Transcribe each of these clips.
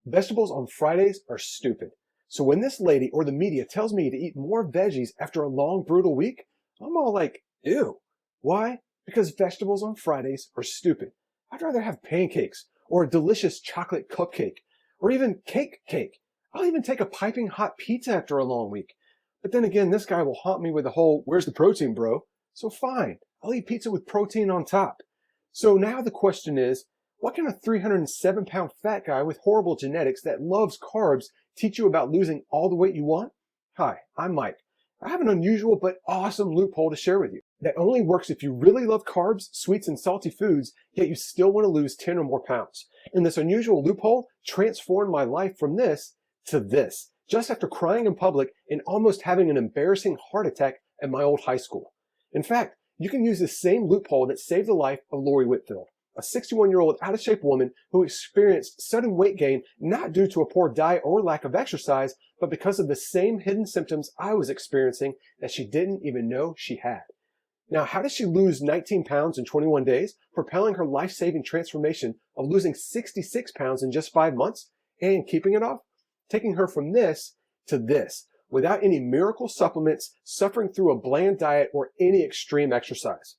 Vegetables on Fridays are stupid. So when this lady or the media tells me to eat more veggies after a long, brutal week, I'm all like, ew. Why? Because vegetables on Fridays are stupid. I'd rather have pancakes or a delicious chocolate cupcake or even cake. I'll even take a piping hot pizza after a long week. But then again, this guy will haunt me with the whole, where's the protein, bro? So fine, I'll eat pizza with protein on top. So now the question is, what can a 307-pound fat guy with horrible genetics that loves carbs teach you about losing all the weight you want? Hi, I'm Mike. I have an unusual but awesome loophole to share with you that only works if you really love carbs, sweets, and salty foods, yet you still want to lose 10 or more pounds. And this unusual loophole transformed my life from this to this, just after crying in public and almost having an embarrassing heart attack at my old high school. In fact, you can use this same loophole that saved the life of Lori Whitfield, a 61-year-old out-of-shape woman who experienced sudden weight gain not due to a poor diet or lack of exercise, but because of the same hidden symptoms I was experiencing that she didn't even know she had. Now, how did she lose 19 pounds in 21 days, propelling her life-saving transformation of losing 66 pounds in just 5 months and keeping it off? Taking her from this to this, without any miracle supplements, suffering through a bland diet, or any extreme exercise.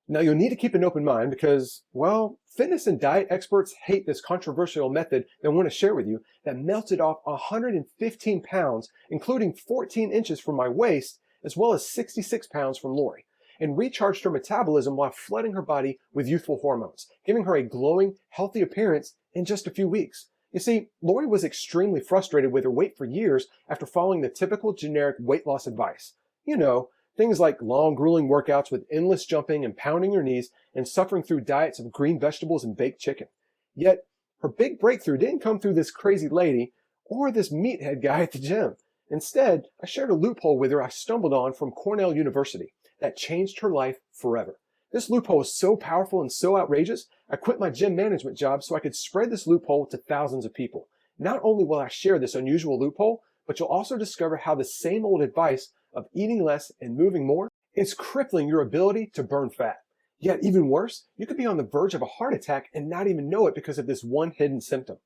Now, you'll need to keep an open mind because, well, fitness and diet experts hate this controversial method that I want to share with you that melted off 115 pounds, including 14 inches from my waist, as well as 66 pounds from Lori, and recharged her metabolism while flooding her body with youthful hormones, giving her a glowing, healthy appearance in just a few weeks. You see, Lori was extremely frustrated with her weight for years after following the typical generic weight loss advice. You know, things like long, grueling workouts with endless jumping and pounding your knees and suffering through diets of green vegetables and baked chicken. Yet, her big breakthrough didn't come through this crazy lady or this meathead guy at the gym. Instead, I shared a loophole with her I stumbled on from Cornell University that changed her life forever. This loophole is so powerful and so outrageous, I quit my gym management job so I could spread this loophole to thousands of people. Not only will I share this unusual loophole, but you'll also discover how the same old advice of eating less and moving more is crippling your ability to burn fat. Yet even worse, you could be on the verge of a heart attack and not even know it because of this one hidden symptom.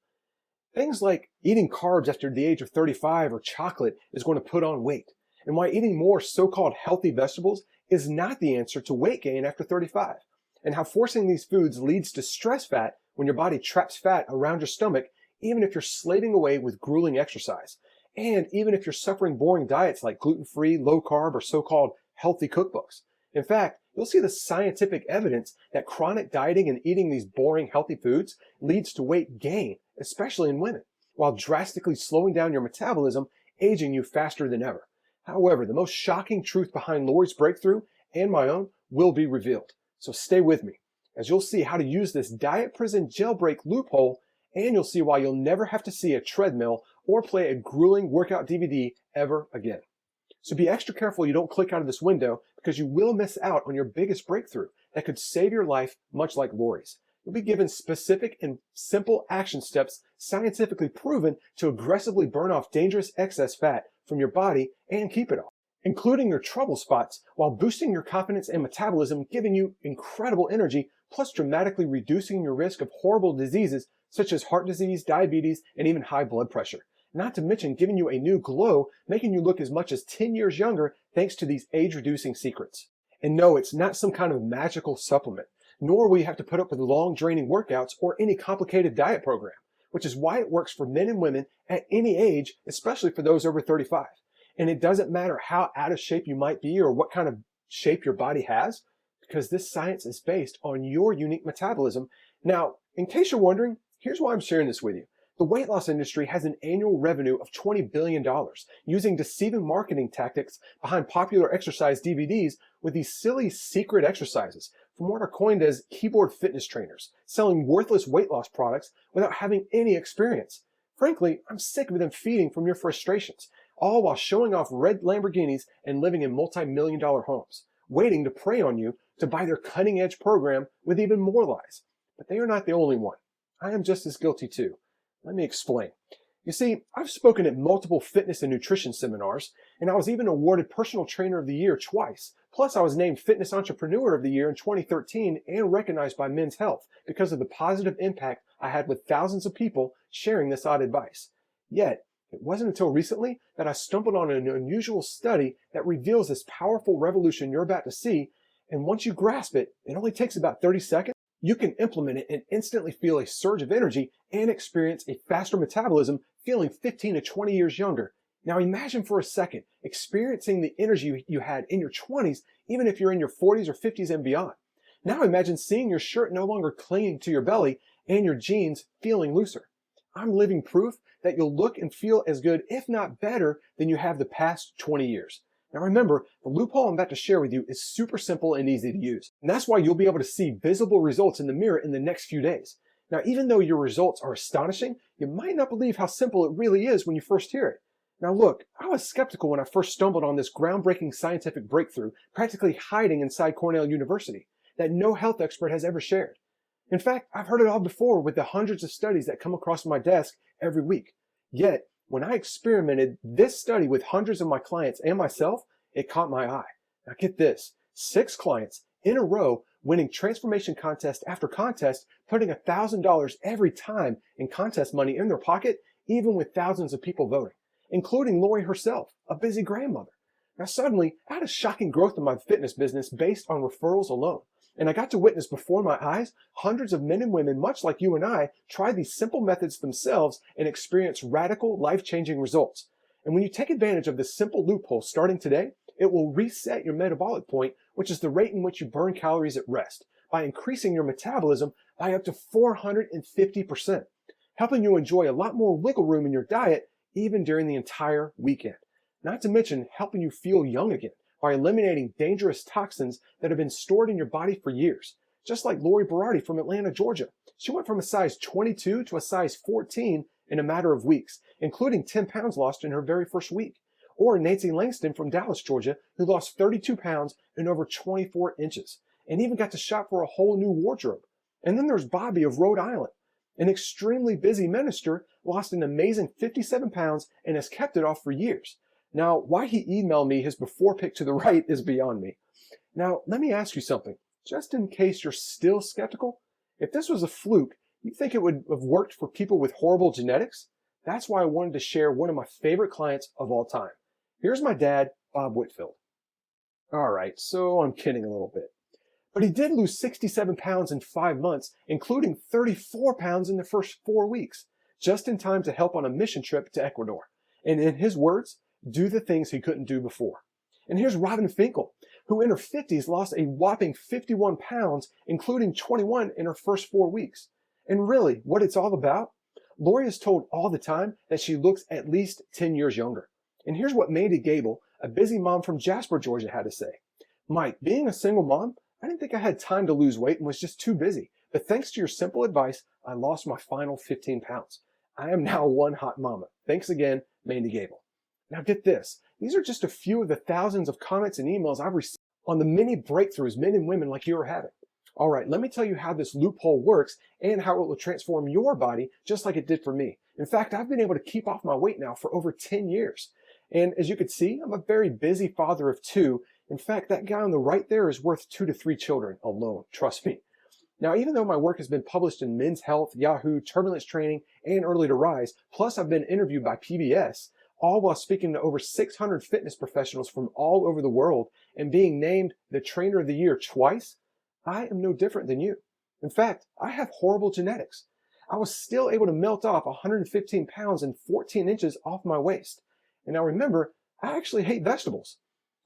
Things like eating carbs after the age of 35 or chocolate is going to put on weight, and why eating more so-called healthy vegetables is not the answer to weight gain after 35, and how forcing these foods leads to stress fat when your body traps fat around your stomach, even if you're slaving away with grueling exercise. And even if you're suffering boring diets like gluten-free, low-carb, or so-called healthy cookbooks. In fact, you'll see the scientific evidence that chronic dieting and eating these boring, healthy foods leads to weight gain, especially in women, while drastically slowing down your metabolism, aging you faster than ever. However, the most shocking truth behind Lori's breakthrough and my own will be revealed. So stay with me, as you'll see how to use this diet prison jailbreak loophole, and you'll see why you'll never have to see a treadmill or play a grueling workout DVD ever again. So be extra careful you don't click out of this window because you will miss out on your biggest breakthrough that could save your life much like Lori's. You'll be given specific and simple action steps scientifically proven to aggressively burn off dangerous excess fat from your body and keep it off, including your trouble spots while boosting your confidence and metabolism, giving you incredible energy, plus dramatically reducing your risk of horrible diseases such as heart disease, diabetes, and even high blood pressure. Not to mention giving you a new glow, making you look as much as 10 years younger thanks to these age-reducing secrets. And no, it's not some kind of magical supplement, nor will you have to put up with long, draining workouts or any complicated diet program, which is why it works for men and women at any age, especially for those over 35. And it doesn't matter how out of shape you might be or what kind of shape your body has, because this science is based on your unique metabolism. Now, in case you're wondering, here's why I'm sharing this with you. The weight loss industry has an annual revenue of $20 billion using deceiving marketing tactics behind popular exercise DVDs with these silly secret exercises from what are coined as keyboard fitness trainers, selling worthless weight loss products without having any experience. Frankly, I'm sick of them feeding from your frustrations, all while showing off red Lamborghinis and living in multi-million-dollar homes, waiting to prey on you to buy their cutting-edge program with even more lies. But they are not the only one. I am just as guilty too. Let me explain. You see, I've spoken at multiple fitness and nutrition seminars, and I was even awarded Personal Trainer of the Year twice. Plus, I was named Fitness Entrepreneur of the Year in 2013 and recognized by Men's Health because of the positive impact I had with thousands of people sharing this odd advice. Yet, it wasn't until recently that I stumbled on an unusual study that reveals this powerful revolution you're about to see, and once you grasp it, it only takes about 30 seconds. You can implement it and instantly feel a surge of energy and experience a faster metabolism, feeling 15 to 20 years younger. Now imagine for a second experiencing the energy you had in your 20s, even if you're in your 40s or 50s and beyond. Now imagine seeing your shirt no longer clinging to your belly and your jeans feeling looser. I'm living proof that you'll look and feel as good, if not better, than you have the past 20 years. Now remember, the loophole I'm about to share with you is super simple and easy to use. And that's why you'll be able to see visible results in the mirror in the next few days. Now, even though your results are astonishing, you might not believe how simple it really is when you first hear it. Now look, I was skeptical when I first stumbled on this groundbreaking scientific breakthrough, practically hiding inside Cornell University, that no health expert has ever shared. In fact, I've heard it all before with the hundreds of studies that come across my desk every week. Yet, when I experimented this study with hundreds of my clients and myself, it caught my eye. Now get this, 6 clients in a row winning transformation contest after contest, putting $1,000 every time in contest money in their pocket, even with thousands of people voting, including Lori herself, a busy grandmother. Now suddenly, I had a shocking growth in my fitness business based on referrals alone. And I got to witness before my eyes hundreds of men and women, much like you and I, try these simple methods themselves and experience radical, life-changing results. And when you take advantage of this simple loophole starting today, it will reset your metabolic point, which is the rate in which you burn calories at rest, by increasing your metabolism by up to 450%, helping you enjoy a lot more wiggle room in your diet even during the entire weekend. Not to mention helping you feel young again by eliminating dangerous toxins that have been stored in your body for years. Just like Lori Berardi from Atlanta, Georgia. She went from a size 22 to a size 14 in a matter of weeks, including 10 pounds lost in her very first week. Or Nancy Langston from Dallas, Georgia, who lost 32 pounds in over 24 inches, and even got to shop for a whole new wardrobe. And then there's Bobby of Rhode Island, an extremely busy minister, lost an amazing 57 pounds and has kept it off for years. Now, why he emailed me his before pic to the right is beyond me. Now, let me ask you something, just in case you're still skeptical. If this was a fluke, you think it would have worked for people with horrible genetics? That's why I wanted to share one of my favorite clients of all time. Here's my dad, Bob Whitfield. All right, so I'm kidding a little bit. But he did lose 67 pounds in 5 months, including 34 pounds in the first 4 weeks, just in time to help on a mission trip to Ecuador. And in his words, do the things he couldn't do before. And here's Robin Finkel, who in her 50s lost a whopping 51 pounds, including 21 in her first 4 weeks. And really, what it's all about? Lori is told all the time that she looks at least 10 years younger. And here's what Mandy Gable, a busy mom from Jasper, Georgia, had to say. Mike, being a single mom, I didn't think I had time to lose weight and was just too busy. But thanks to your simple advice, I lost my final 15 pounds. I am now one hot mama. Thanks again, Mandy Gable. Now get this, these are just a few of the thousands of comments and emails I've received on the many breakthroughs men and women like you are having. All right, let me tell you how this loophole works and how it will transform your body just like it did for me. In fact, I've been able to keep off my weight now for over 10 years. And as you can see, I'm a very busy father of 2. In fact, that guy on the right there is worth 2 to 3 children alone, trust me. Now, even though my work has been published in Men's Health, Yahoo, Turbulence Training, and Early to Rise, plus I've been interviewed by PBS, all while speaking to over 600 fitness professionals from all over the world and being named the Trainer of the Year twice, I am no different than you. In fact, I have horrible genetics. I was still able to melt off 115 pounds and 14 inches off my waist. And now remember, I actually hate vegetables.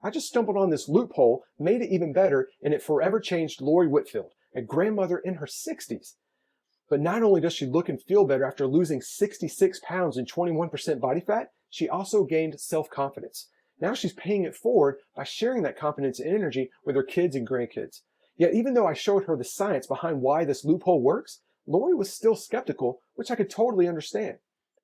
I just stumbled on this loophole, made it even better, and it forever changed Lori Whitfield, a grandmother in her 60s. But not only does she look and feel better after losing 66 pounds and 21% body fat, she also gained self-confidence. Now she's paying it forward by sharing that confidence and energy with her kids and grandkids. Yet even though I showed her the science behind why this loophole works, Lori was still skeptical, which I could totally understand.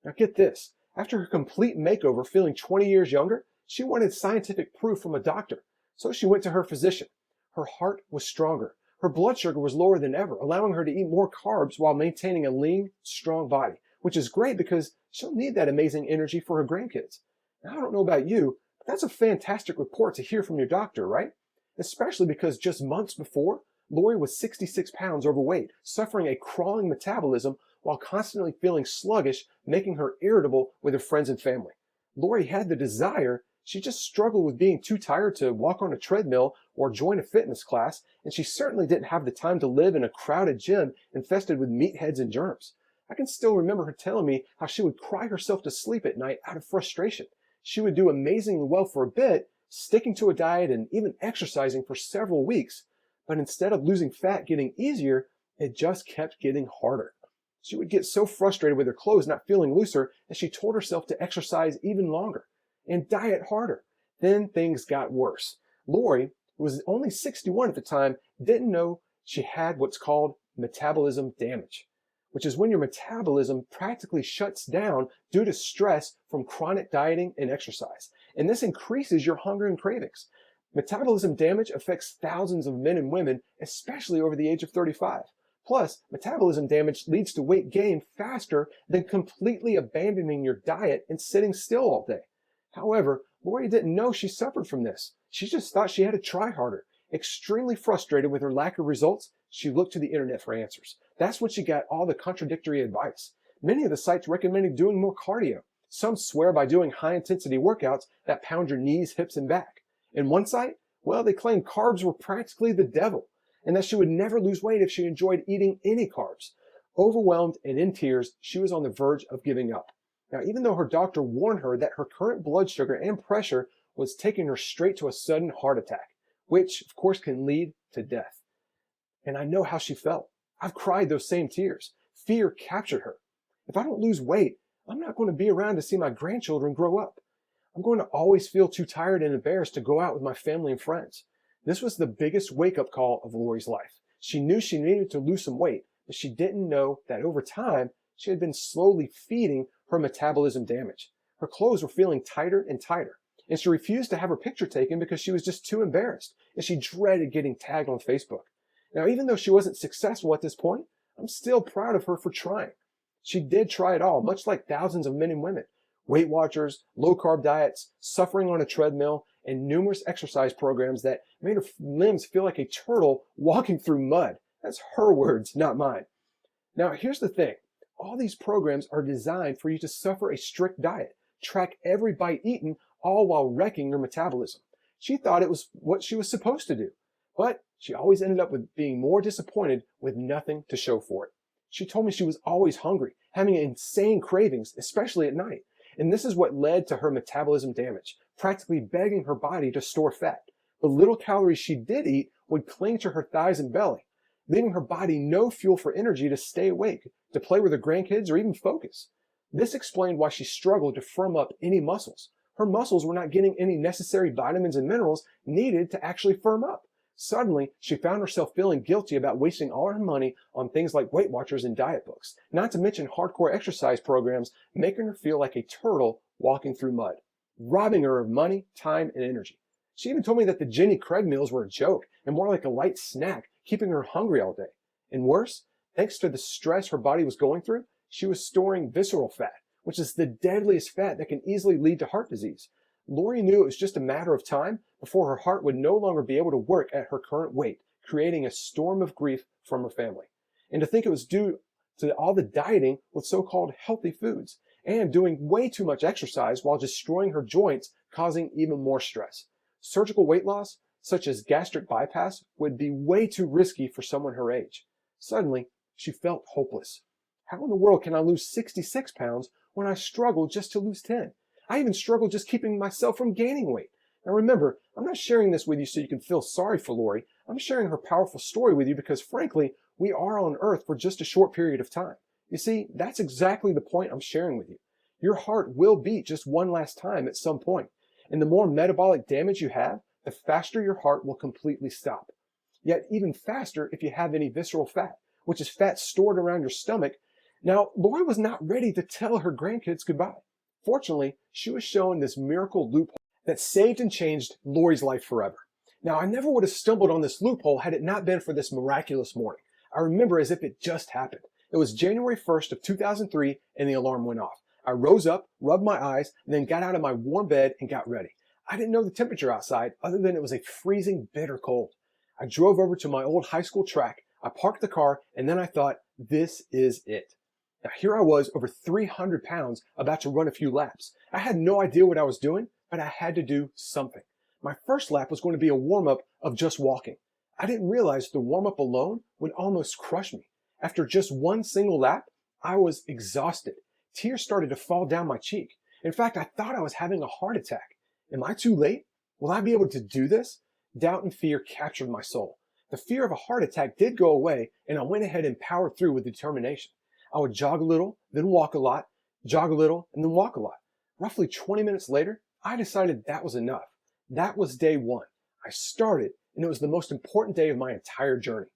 Now get this, after her complete makeover feeling 20 years younger, she wanted scientific proof from a doctor. So she went to her physician. Her heart was stronger. Her blood sugar was lower than ever, allowing her to eat more carbs while maintaining a lean, strong body, which is great because she'll need that amazing energy for her grandkids. Now, I don't know about you, but that's a fantastic report to hear from your doctor, right? Especially because just months before, Lori was 66 pounds overweight, suffering a crawling metabolism while constantly feeling sluggish, making her irritable with her friends and family. Lori had the desire, she just struggled with being too tired to walk on a treadmill or join a fitness class, and she certainly didn't have the time to live in a crowded gym infested with meatheads and germs. I can still remember her telling me how she would cry herself to sleep at night out of frustration. She would do amazingly well for a bit, sticking to a diet and even exercising for several weeks, but instead of losing fat getting easier, it just kept getting harder. She would get so frustrated with her clothes not feeling looser that she told herself to exercise even longer and diet harder. Then things got worse. Lori, who was only 61 at the time, didn't know she had what's called metabolism damage, which is when your metabolism practically shuts down due to stress from chronic dieting and exercise. And this increases your hunger and cravings. Metabolism damage affects thousands of men and women, especially over the age of 35. Plus, metabolism damage leads to weight gain faster than completely abandoning your diet and sitting still all day. However, Lori didn't know she suffered from this. She just thought she had to try harder. Extremely frustrated with her lack of results, she looked to the internet for answers. That's when she got all the contradictory advice. Many of the sites recommended doing more cardio. Some swear by doing high-intensity workouts that pound your knees, hips, and back. In one site, well, they claimed carbs were practically the devil, and that she would never lose weight if she enjoyed eating any carbs. Overwhelmed and in tears, she was on the verge of giving up. Now, even though her doctor warned her that her current blood sugar and pressure was taking her straight to a sudden heart attack, which, of course, can lead to death. And I know how she felt. I've cried those same tears. Fear captured her. If I don't lose weight, I'm not going to be around to see my grandchildren grow up. I'm going to always feel too tired and embarrassed to go out with my family and friends. This was the biggest wake-up call of Lori's life. She knew she needed to lose some weight, but she didn't know that over time, she had been slowly feeding her metabolism damage. Her clothes were feeling tighter and tighter, and she refused to have her picture taken because she was just too embarrassed, and she dreaded getting tagged on Facebook. Now, even though she wasn't successful at this point, I'm still proud of her for trying. She did try it all, much like thousands of men and women. Weight Watchers, low-carb diets, suffering on a treadmill, and numerous exercise programs that made her limbs feel like a turtle walking through mud. That's her words, not mine. Now, here's the thing. All these programs are designed for you to suffer a strict diet, track every bite eaten, all while wrecking your metabolism. She thought it was what she was supposed to do, but she always ended up with being more disappointed with nothing to show for it. She told me she was always hungry, having insane cravings, especially at night. And this is what led to her metabolism damage, practically begging her body to store fat. The little calories she did eat would cling to her thighs and belly, leaving her body no fuel for energy to stay awake, to play with her grandkids, or even focus. This explained why she struggled to firm up any muscles. Her muscles were not getting any necessary vitamins and minerals needed to actually firm up. Suddenly, she found herself feeling guilty about wasting all her money on things like Weight Watchers and diet books, not to mention hardcore exercise programs, making her feel like a turtle walking through mud, robbing her of money, time, and energy. She even told me that the Jenny Craig meals were a joke and more like a light snack, keeping her hungry all day. And worse, thanks to the stress her body was going through, she was storing visceral fat, which is the deadliest fat that can easily lead to heart disease. Lori knew it was just a matter of time before her heart would no longer be able to work at her current weight, creating a storm of grief from her family. And to think it was due to all the dieting with so-called healthy foods and doing way too much exercise while destroying her joints, causing even more stress. Surgical weight loss, such as gastric bypass, would be way too risky for someone her age. Suddenly, she felt hopeless. How in the world can I lose 66 pounds when I struggle just to lose 10? I even struggle just keeping myself from gaining weight. Now remember, I'm not sharing this with you so you can feel sorry for Lori. I'm sharing her powerful story with you because frankly, we are on earth for just a short period of time. You see, that's exactly the point I'm sharing with you. Your heart will beat just one last time at some point. And the more metabolic damage you have, the faster your heart will completely stop. Yet even faster if you have any visceral fat, which is fat stored around your stomach. Now, Lori was not ready to tell her grandkids goodbye. Fortunately, she was shown this miracle loophole that saved and changed Lori's life forever. Now, I never would have stumbled on this loophole had it not been for this miraculous morning. I remember as if it just happened. It was January 1st of 2003 and the alarm went off. I rose up, rubbed my eyes, and then got out of my warm bed and got ready. I didn't know the temperature outside other than it was a freezing, bitter cold. I drove over to my old high school track. I parked the car and then I thought, this is it. Now, here I was, over 300 pounds, about to run a few laps. I had no idea what I was doing, but I had to do something. My first lap was going to be a warm-up of just walking. I didn't realize the warm-up alone would almost crush me. After just one single lap, I was exhausted. Tears started to fall down my cheek. In fact, I thought I was having a heart attack. Am I too late? Will I be able to do this? Doubt and fear captured my soul. The fear of a heart attack did go away, and I went ahead and powered through with determination. I would jog a little, then walk a lot, jog a little, and then walk a lot. Roughly 20 minutes later, I decided that was enough. That was day one. I started, and it was the most important day of my entire journey.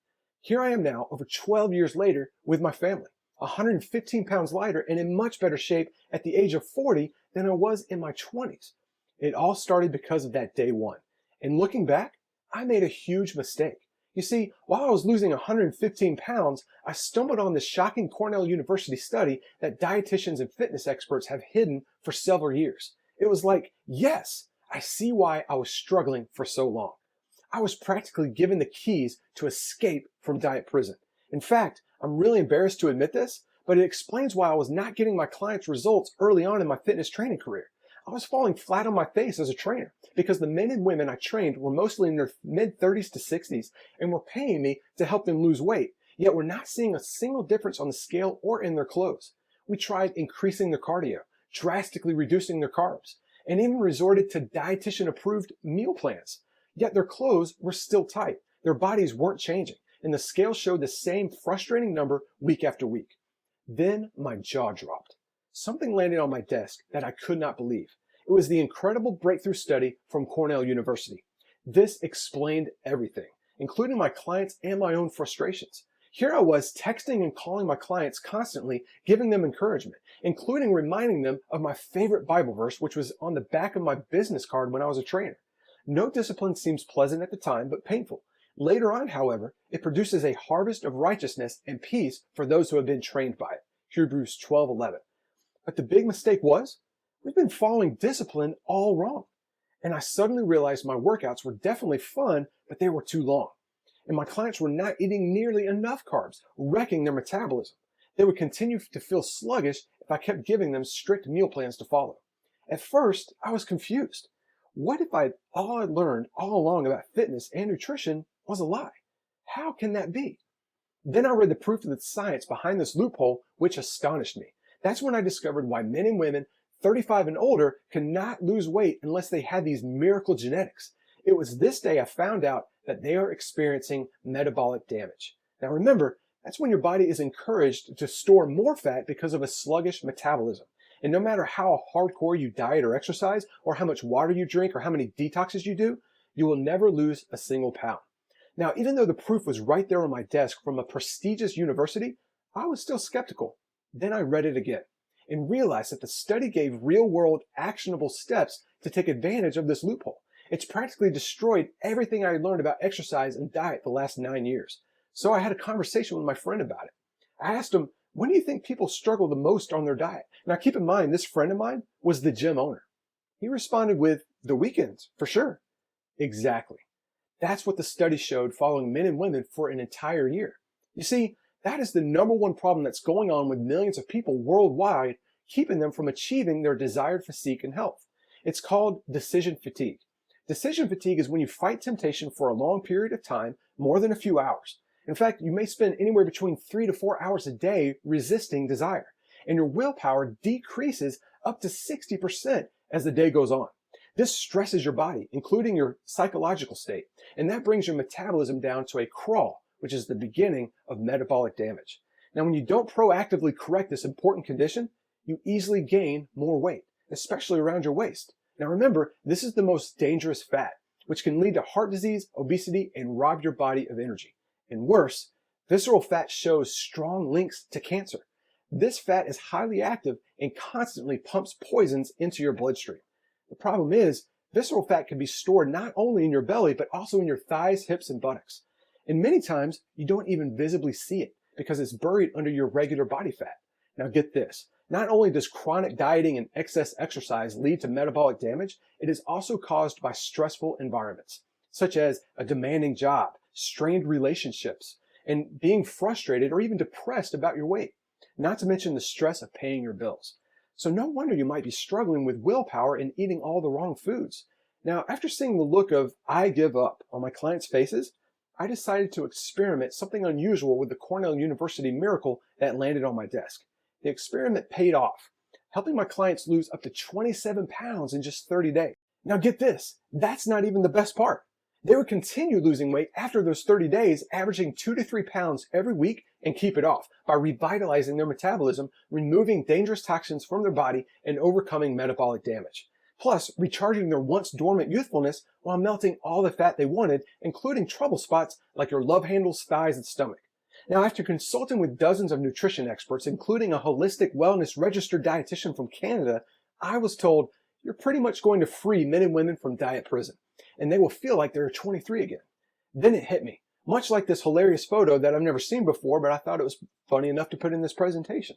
Here I am now, over 12 years later, with my family, 115 pounds lighter and in much better shape at the age of 40 than I was in my 20s. It all started because of that day one. And looking back, I made a huge mistake. You see, while I was losing 115 pounds, I stumbled on this shocking Cornell University study that dietitians and fitness experts have hidden for several years. It was like, yes, I see why I was struggling for so long. I was practically given the keys to escape from diet prison. In fact, I'm really embarrassed to admit this, but it explains why I was not getting my clients' results early on in my fitness training career. I was falling flat on my face as a trainer because the men and women I trained were mostly in their mid-30s to 60s and were paying me to help them lose weight, yet we're not seeing a single difference on the scale or in their clothes. We tried increasing their cardio, drastically reducing their carbs, and even resorted to dietitian-approved meal plans. Yet their clothes were still tight, their bodies weren't changing, and the scale showed the same frustrating number week after week. Then my jaw dropped. Something landed on my desk that I could not believe. It was the incredible breakthrough study from Cornell University. This explained everything, including my clients and my own frustrations. Here I was texting and calling my clients constantly, giving them encouragement, including reminding them of my favorite Bible verse, which was on the back of my business card when I was a trainer. No discipline seems pleasant at the time, but painful. Later on, however, it produces a harvest of righteousness and peace for those who have been trained by it. Hebrews 12:11. But the big mistake was, we've been following discipline all wrong. And I suddenly realized my workouts were definitely fun, but they were too long. And my clients were not eating nearly enough carbs, wrecking their metabolism. They would continue to feel sluggish if I kept giving them strict meal plans to follow. At first, I was confused. What if all I'd learned all along about fitness and nutrition was a lie? How can that be? Then I read the proof of the science behind this loophole, which astonished me. That's when I discovered why men and women 35 and older cannot lose weight unless they had these miracle genetics. It was this day I found out that they are experiencing metabolic damage. Now remember, that's when your body is encouraged to store more fat because of a sluggish metabolism. And no matter how hardcore you diet or exercise, or how much water you drink, or how many detoxes you do, you will never lose a single pound. Now, even though the proof was right there on my desk from a prestigious university, I was still skeptical. Then I read it again and realized that the study gave real-world actionable steps to take advantage of this loophole. It's practically destroyed everything I learned about exercise and diet the last 9 years. So I had a conversation with my friend about it. I asked him, when do you think people struggle the most on their diet? Now keep in mind, this friend of mine was the gym owner. He responded with, the weekends, for sure. Exactly. That's what the study showed following men and women for an entire year. You see, that is the number one problem that's going on with millions of people worldwide, keeping them from achieving their desired physique and health. It's called decision fatigue. Decision fatigue is when you fight temptation for a long period of time, more than a few hours. In fact, you may spend anywhere between 3 to 4 hours a day resisting desire, and your willpower decreases up to 60% as the day goes on. This stresses your body, including your psychological state, and that brings your metabolism down to a crawl, which is the beginning of metabolic damage. Now, when you don't proactively correct this important condition, you easily gain more weight, especially around your waist. Now remember, this is the most dangerous fat, which can lead to heart disease, obesity, and rob your body of energy. And worse, visceral fat shows strong links to cancer. This fat is highly active and constantly pumps poisons into your bloodstream. The problem is, visceral fat can be stored not only in your belly, but also in your thighs, hips, and buttocks. And many times, you don't even visibly see it because it's buried under your regular body fat. Now get this. Not only does chronic dieting and excess exercise lead to metabolic damage, it is also caused by stressful environments, such as a demanding job, strained relationships, and being frustrated or even depressed about your weight. not to mention the stress of paying your bills. So no wonder you might be struggling with willpower and eating all the wrong foods. Now, after seeing the look of "I give up" on my clients' faces, I decided to experiment something unusual with the Cornell University miracle that landed on my desk. The experiment paid off, helping my clients lose up to 27 pounds in just 30 days. Now get this, that's not even the best part. They would continue losing weight after those 30 days, averaging 2 to 3 pounds every week, and keep it off by revitalizing their metabolism, removing dangerous toxins from their body, and overcoming metabolic damage. Plus, recharging their once dormant youthfulness while melting all the fat they wanted, including trouble spots like your love handles, thighs, and stomach. Now, after consulting with dozens of nutrition experts, including a holistic wellness registered dietitian from Canada, I was told, you're pretty much going to free men and women from diet prison, and they will feel like they're 23 again. Then it hit me, much like this hilarious photo that I've never seen before, but I thought it was funny enough to put in this presentation.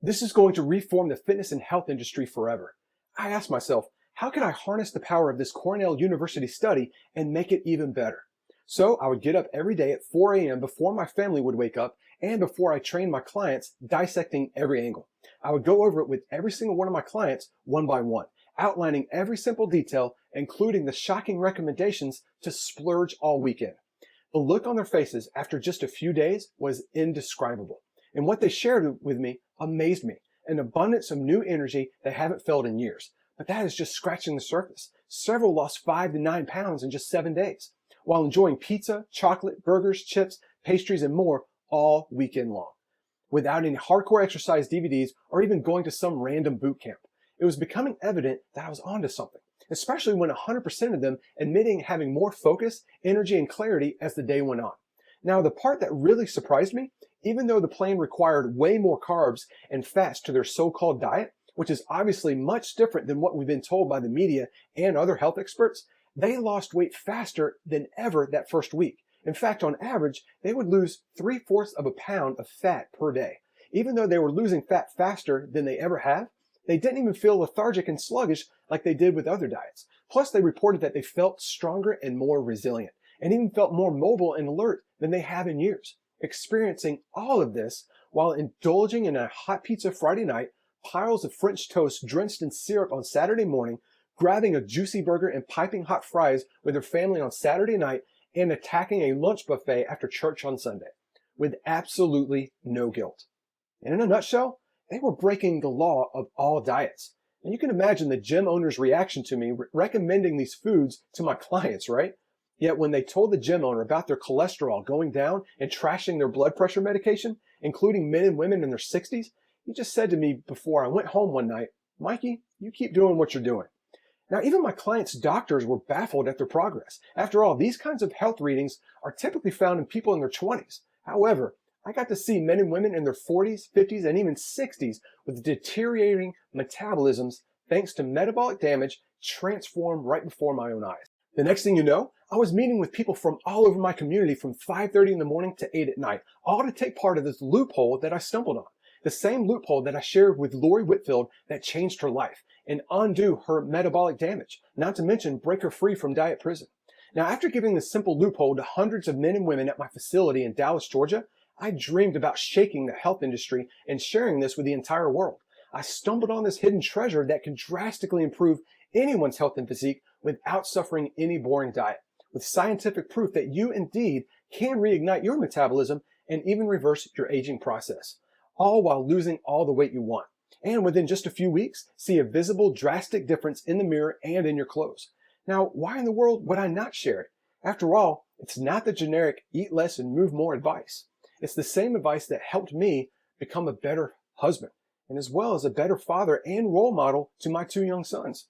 This is going to reform the fitness and health industry forever. I asked myself, how could I harness the power of this Cornell University study and make it even better? So I would get up every day at 4 a.m. before my family would wake up and before I trained my clients, dissecting every angle. I would go over it with every single one of my clients one by one, outlining every simple detail, including the shocking recommendations to splurge all weekend. The look on their faces after just a few days was indescribable, and what they shared with me amazed me, an abundance of new energy they haven't felt in years. But that is just scratching the surface. Several lost 5 to 9 pounds in just 7 days, while enjoying pizza, chocolate, burgers, chips, pastries, and more all weekend long, without any hardcore exercise DVDs or even going to some random boot camp. It was becoming evident that I was onto something, especially when 100% of them admitting having more focus, energy, and clarity as the day went on. Now, the part that really surprised me, even though the plan required way more carbs and fats to their so-called diet, which is obviously much different than what we've been told by the media and other health experts, they lost weight faster than ever that first week. In fact, on average, they would lose 3/4 of a pound of fat per day. Even though they were losing fat faster than they ever have, they didn't even feel lethargic and sluggish like they did with other diets. Plus, they reported that they felt stronger and more resilient, and even felt more mobile and alert than they have in years. Experiencing all of this while indulging in a hot pizza Friday night, piles of French toast drenched in syrup on Saturday morning, grabbing a juicy burger and piping hot fries with their family on Saturday night, and attacking a lunch buffet after church on Sunday, with absolutely no guilt. And in a nutshell, they were breaking the law of all diets. And you can imagine the gym owner's reaction to me recommending these foods to my clients, right? Yet when they told the gym owner about their cholesterol going down and trashing their blood pressure medication, including men and women in their 60s, he just said to me before I went home one night, "Mikey, you keep doing what you're doing." Now, even my clients' doctors were baffled at their progress. After all, these kinds of health readings are typically found in people in their 20s. However, I got to see men and women in their 40s, 50s, and even 60s with deteriorating metabolisms thanks to metabolic damage transform right before my own eyes. The next thing you know, I was meeting with people from all over my community from 5:30 in the morning to 8 at night, all to take part of this loophole that I stumbled on. The same loophole that I shared with Lori Whitfield that changed her life and undo her metabolic damage, not to mention break her free from diet prison. Now, after giving this simple loophole to hundreds of men and women at my facility in Dallas, Georgia, I dreamed about shaking the health industry and sharing this with the entire world. I stumbled on this hidden treasure that can drastically improve anyone's health and physique without suffering any boring diet, with scientific proof that you indeed can reignite your metabolism and even reverse your aging process, all while losing all the weight you want. And within just a few weeks, see a visible, drastic difference in the mirror and in your clothes. Now, why in the world would I not share it? After all, it's not the generic eat less and move more advice. It's the same advice that helped me become a better husband, and as well as a better father and role model to my 2 young sons.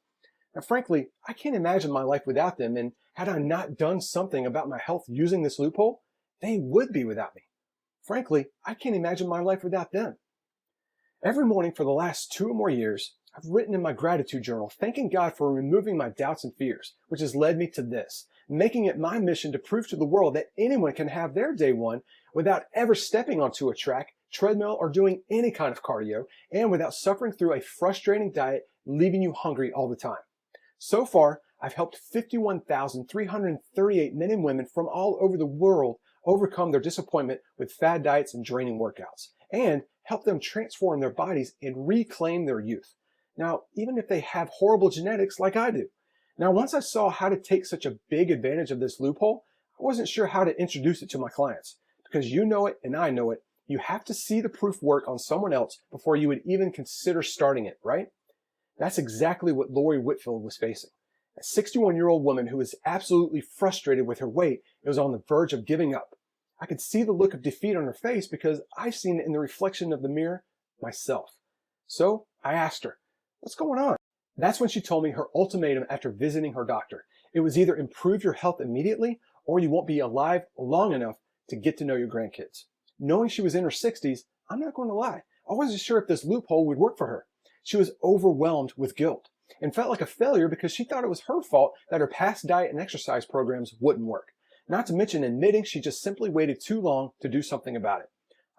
Now, frankly, I can't imagine my life without them, and had I not done something about my health using this loophole, they would be without me. Frankly, I can't imagine my life without them. Every morning for the last 2 or more years, I've written in my gratitude journal, thanking God for removing my doubts and fears, which has led me to this, making it my mission to prove to the world that anyone can have their day one without ever stepping onto a track, treadmill, or doing any kind of cardio, and without suffering through a frustrating diet, leaving you hungry all the time. So far, I've helped 51,338 men and women from all over the world overcome their disappointment with fad diets and draining workouts, and help them transform their bodies and reclaim their youth. Now, even if they have horrible genetics like I do. Now, once I saw how to take such a big advantage of this loophole, I wasn't sure how to introduce it to my clients. Because you know it and I know it, you have to see the proof work on someone else before you would even consider starting it, right? That's exactly what Lori Whitfield was facing. A 61-year-old woman who was absolutely frustrated with her weight and was on the verge of giving up. I could see the look of defeat on her face because I've seen it in the reflection of the mirror myself. So I asked her, what's going on? That's when she told me her ultimatum after visiting her doctor. It was either improve your health immediately or you won't be alive long enough to get to know your grandkids. Knowing she was in her 60s, I'm not going to lie, I wasn't sure if this loophole would work for her. She was overwhelmed with guilt and felt like a failure because she thought it was her fault that her past diet and exercise programs wouldn't work. Not to mention admitting she just simply waited too long to do something about it.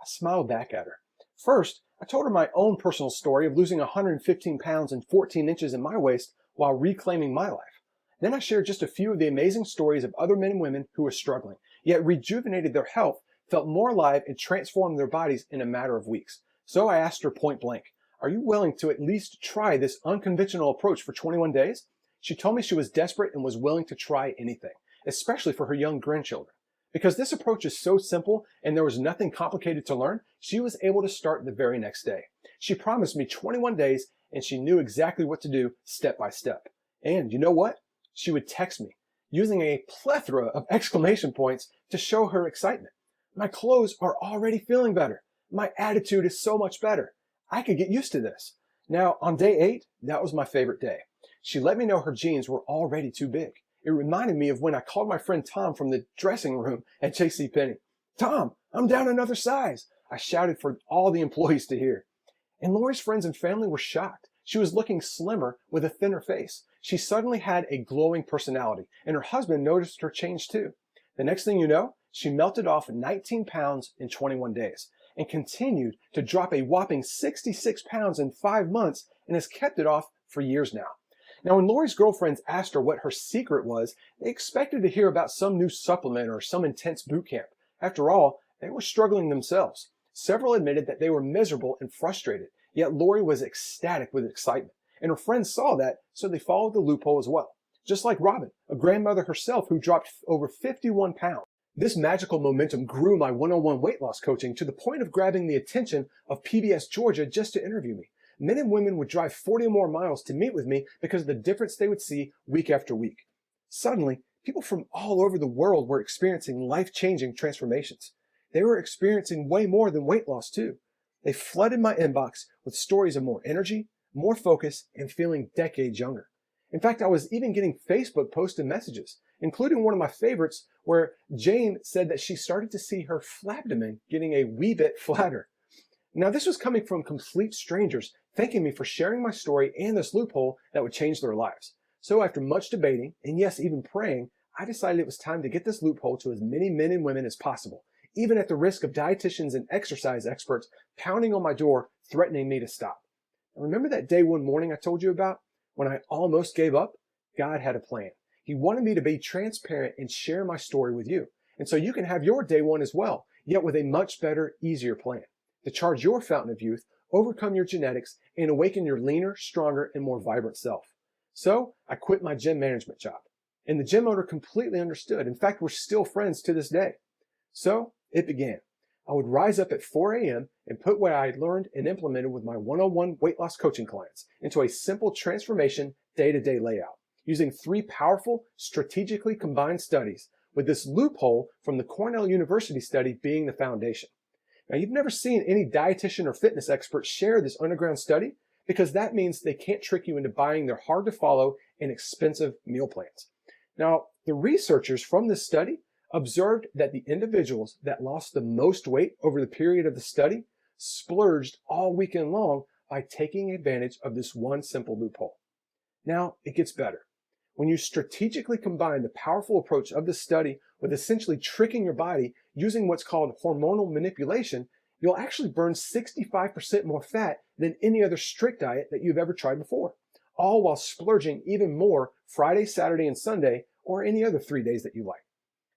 I smiled back at her. First, I told her my own personal story of losing 115 pounds and 14 inches in my waist while reclaiming my life. Then I shared just a few of the amazing stories of other men and women who were struggling, yet rejuvenated their health, felt more alive, and transformed their bodies in a matter of weeks. So I asked her point blank, are you willing to at least try this unconventional approach for 21 days? She told me she was desperate and was willing to try anything, especially for her young grandchildren. Because this approach is so simple and there was nothing complicated to learn, she was able to start the very next day. She promised me 21 days and she knew exactly what to do step by step. And you know what? She would text me, using a plethora of exclamation points to show her excitement. My clothes are already feeling better. My attitude is so much better. I could get used to this. Now, on day 8, that was my favorite day. She let me know her jeans were already too big. It reminded me of when I called my friend Tom from the dressing room at JCPenney. Tom, I'm down another size. I shouted for all the employees to hear. And Lori's friends and family were shocked. She was looking slimmer with a thinner face. She suddenly had a glowing personality, and her husband noticed her change too. The next thing you know, she melted off 19 pounds in 21 days and continued to drop a whopping 66 pounds in 5 months and has kept it off for years now. Now, when Lori's girlfriends asked her what her secret was, they expected to hear about some new supplement or some intense boot camp. After all, they were struggling themselves. Several admitted that they were miserable and frustrated, yet Lori was ecstatic with excitement. And her friends saw that, so they followed the loophole as well. Just like Robin, a grandmother herself who dropped over 51 pounds. This magical momentum grew my one-on-one weight loss coaching to the point of grabbing the attention of PBS Georgia just to interview me. Men and women would drive 40 or more miles to meet with me because of the difference they would see week after week. Suddenly, people from all over the world were experiencing life-changing transformations. They were experiencing way more than weight loss too. They flooded my inbox with stories of more energy, more focus, and feeling decades younger. In fact, I was even getting Facebook posts and messages, including one of my favorites where Jane said that she started to see her flabdomen getting a wee bit flatter. Now, this was coming from complete strangers thanking me for sharing my story and this loophole that would change their lives. So after much debating, and yes, even praying, I decided it was time to get this loophole to as many men and women as possible, even at the risk of dietitians and exercise experts pounding on my door, threatening me to stop. Now, remember that day one morning I told you about? When I almost gave up? God had a plan. He wanted me to be transparent and share my story with you. And so you can have your day one as well, yet with a much better, easier plan. To charge your fountain of youth, overcome your genetics, and awaken your leaner, stronger, and more vibrant self. So I quit my gym management job. And the gym owner completely understood. In fact, we're still friends to this day. So it began. I would rise up at 4 a.m. and put what I had learned and implemented with my one-on-one weight loss coaching clients into a simple transformation day-to-day layout, using 3 powerful, strategically combined studies, with this loophole from the Cornell University study being the foundation. Now, you've never seen any dietitian or fitness expert share this underground study because that means they can't trick you into buying their hard-to-follow and expensive meal plans. Now, the researchers from this study observed that the individuals that lost the most weight over the period of the study splurged all weekend long by taking advantage of this one simple loophole. Now, it gets better. When you strategically combine the powerful approach of the study with essentially tricking your body using what's called hormonal manipulation, you'll actually burn 65% more fat than any other strict diet that you've ever tried before, all while splurging even more Friday, Saturday, and Sunday, or any other 3 days that you like.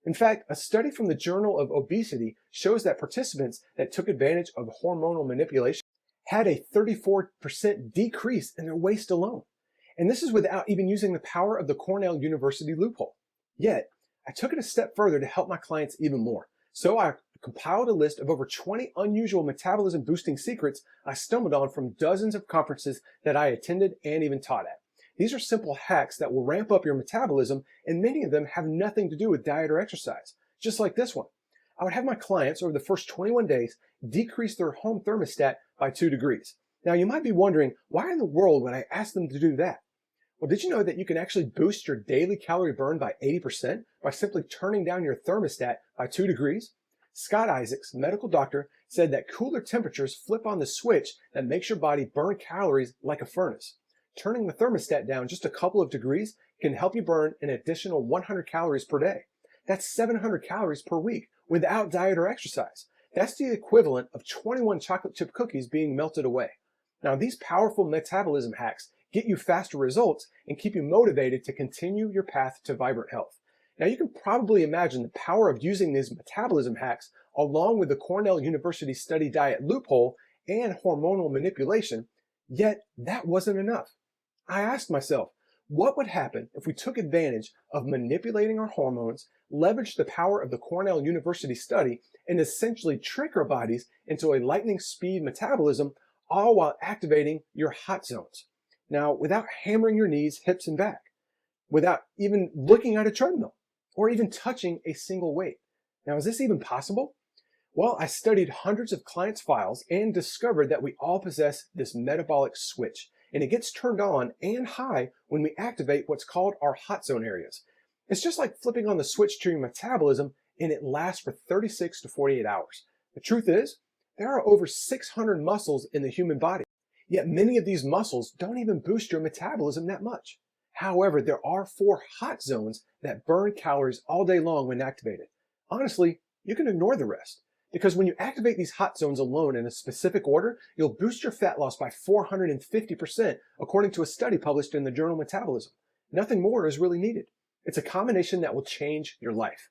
In fact, a study from the Journal of Obesity shows that participants that took advantage of hormonal manipulation had a 34% decrease in their waist alone. And this is without even using the power of the Cornell University loophole. Yet, I took it a step further to help my clients even more. So I compiled a list of over 20 unusual metabolism boosting secrets I stumbled on from dozens of conferences that I attended and even taught at. These are simple hacks that will ramp up your metabolism, and many of them have nothing to do with diet or exercise, just like this one. I would have my clients over the first 21 days decrease their home thermostat by 2 degrees. Now you might be wondering, why in the world would I ask them to do that? Well, did you know that you can actually boost your daily calorie burn by 80% by simply turning down your thermostat by 2 degrees? Scott Isaacs, medical doctor, said that cooler temperatures flip on the switch that makes your body burn calories like a furnace. Turning the thermostat down just a couple of degrees can help you burn an additional 100 calories per day. That's 700 calories per week without diet or exercise. That's the equivalent of 21 chocolate chip cookies being melted away. Now, these powerful metabolism hacks get you faster results and keep you motivated to continue your path to vibrant health. Now, you can probably imagine the power of using these metabolism hacks along with the Cornell University study diet loophole and hormonal manipulation, yet that wasn't enough. I asked myself, what would happen if we took advantage of manipulating our hormones, leveraged the power of the Cornell University study, and essentially trick our bodies into a lightning speed metabolism, all while activating your hot zones? Now, without hammering your knees, hips, and back, without even looking at a treadmill, or even touching a single weight. Now, is this even possible? Well, I studied hundreds of clients' files and discovered that we all possess this metabolic switch, and it gets turned on and high when we activate what's called our hot zone areas. It's just like flipping on the switch to your metabolism, and it lasts for 36 to 48 hours. The truth is, there are over 600 muscles in the human body, yet many of these muscles don't even boost your metabolism that much. However, there are 4 hot zones that burn calories all day long when activated. Honestly, you can ignore the rest, because when you activate these hot zones alone in a specific order, you'll boost your fat loss by 450%, according to a study published in the journal Metabolism. Nothing more is really needed. It's a combination that will change your life.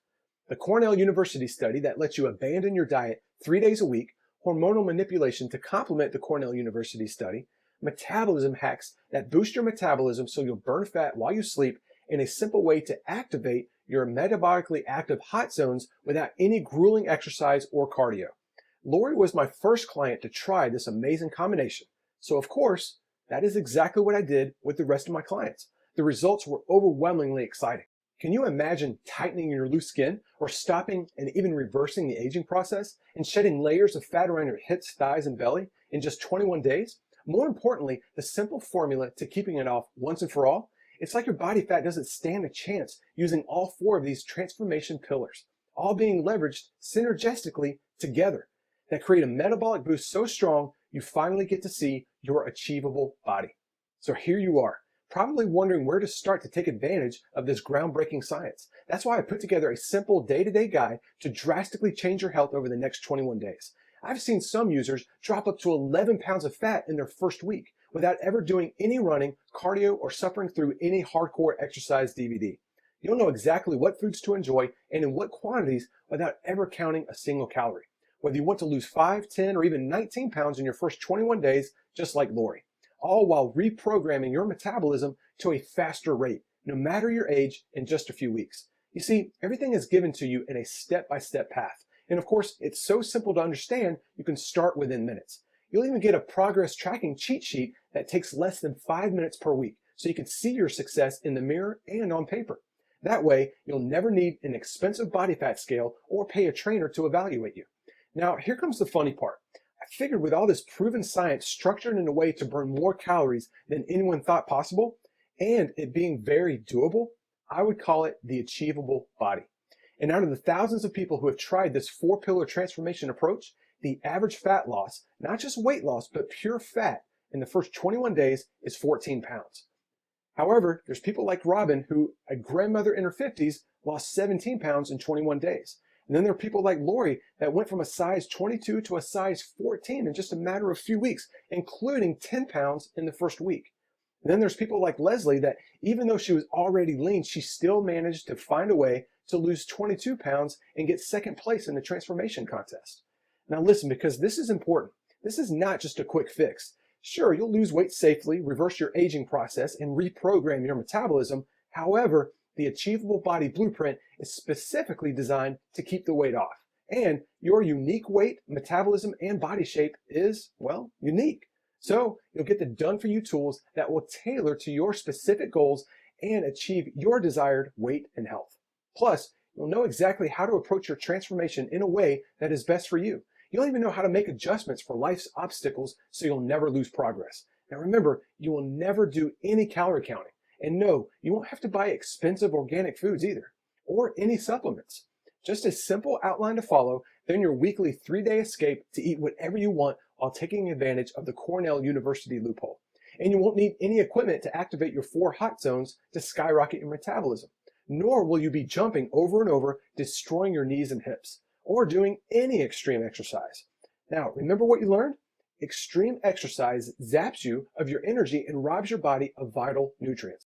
The Cornell University study that lets you abandon your diet 3 days a week, hormonal manipulation to complement the Cornell University study, metabolism hacks that boost your metabolism so you'll burn fat while you sleep, and a simple way to activate your metabolically active hot zones without any grueling exercise or cardio. Lori was my first client to try this amazing combination. So of course, that is exactly what I did with the rest of my clients. The results were overwhelmingly exciting. Can you imagine tightening your loose skin, or stopping and even reversing the aging process, and shedding layers of fat around your hips, thighs, and belly in just 21 days? More importantly, the simple formula to keeping it off once and for all, it's like your body fat doesn't stand a chance using all 4 of these transformation pillars, all being leveraged synergistically together, that create a metabolic boost so strong you finally get to see your achievable body. So here you are, probably wondering where to start to take advantage of this groundbreaking science. That's why I put together a simple day-to-day guide to drastically change your health over the next 21 days. I've seen some users drop up to 11 pounds of fat in their first week without ever doing any running, cardio, or suffering through any hardcore exercise DVD. You'll know exactly what foods to enjoy and in what quantities without ever counting a single calorie. Whether you want to lose 5, 10, or even 19 pounds in your first 21 days, just like Lori, all while reprogramming your metabolism to a faster rate, no matter your age, in just a few weeks. You see, everything is given to you in a step-by-step path. And of course, it's so simple to understand, you can start within minutes. You'll even get a progress tracking cheat sheet that takes less than 5 minutes per week, so you can see your success in the mirror and on paper. That way, you'll never need an expensive body fat scale or pay a trainer to evaluate you. Now, here comes the funny part. I figured with all this proven science structured in a way to burn more calories than anyone thought possible, and it being very doable, I would call it the achievable body. And out of the thousands of people who have tried this 4-pillar transformation approach, the average fat loss, not just weight loss, but pure fat in the first 21 days is 14 pounds. However, there's people like Robin, who, a grandmother in her 50s, lost 17 pounds in 21 days. And then there are people like Lori that went from a size 22 to a size 14 in just a matter of a few weeks, including 10 pounds in the first week. And then there's people like Leslie that even though she was already lean, she still managed to find a way to lose 22 pounds and get second place in the transformation contest. Now listen, because this is important. This is not just a quick fix. Sure, you'll lose weight safely, reverse your aging process, and reprogram your metabolism. However, the Achievable Body Blueprint is specifically designed to keep the weight off. And your unique weight, metabolism, and body shape is, well, unique. So you'll get the done-for-you tools that will tailor to your specific goals and achieve your desired weight and health. Plus, you'll know exactly how to approach your transformation in a way that is best for you. You'll even know how to make adjustments for life's obstacles so you'll never lose progress. Now remember, you will never do any calorie counting. And no, you won't have to buy expensive organic foods either, or any supplements. Just a simple outline to follow, then your weekly 3-day escape to eat whatever you want while taking advantage of the Cornell University loophole. And you won't need any equipment to activate your 4 hot zones to skyrocket your metabolism. Nor will you be jumping over and over, destroying your knees and hips, or doing any extreme exercise. Now, remember what you learned? Extreme exercise zaps you of your energy and robs your body of vital nutrients.